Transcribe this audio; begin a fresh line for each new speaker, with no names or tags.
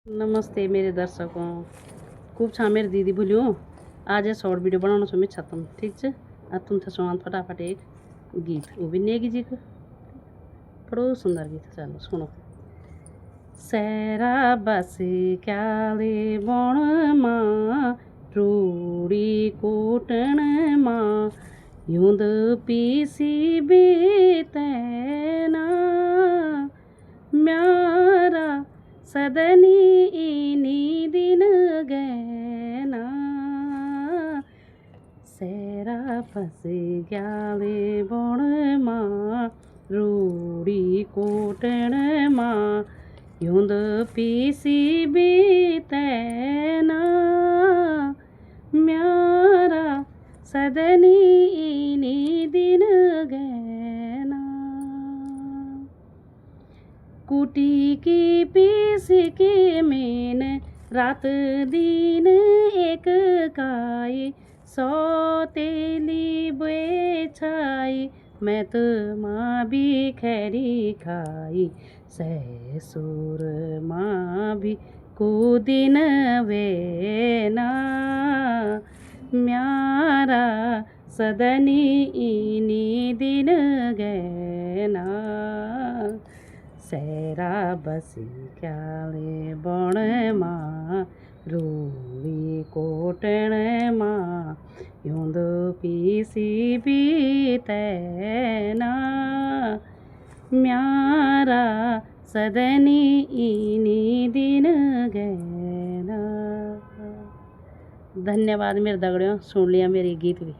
नमस्ते मेरे दर्शकों। खूब छा मेरी दीदी बोलियो आज ये शॉर्ट वीडियो बनाना छो मैं छतम ठीक छे। आज तुम थे सुना फटाफट एक गीत वो भी नेगी जी का बड़ो सुंदर गीत। चलो सुनो। सैरा बस क्याले बण माँ रूड़ी कोटण माँ यूंद पीसी बीतना म्यारा सदनी इनी दिन गैना सैरा फस ग्याले बण माँ रूड़ी कोटण माँ यूंद पीसी बीतना म्यारा सदनी इनी दिन गैना कुटी की पीस के मेन रात दिन एक काई सौतेली बेछाई मैं तो माँ भी खैरी खाई ससुर माँ भी को दिन वेना म्यारा सदनी इनी दिन गैना सैरा बसी क्याले बण माँ रूड़ी कोटण माँ यूंद पीसी बीतना म्यारा सदनी इनी दिन गैना। धन्यवाद मेरे दगड़ियों, सुन लिया मेरी गीत भी।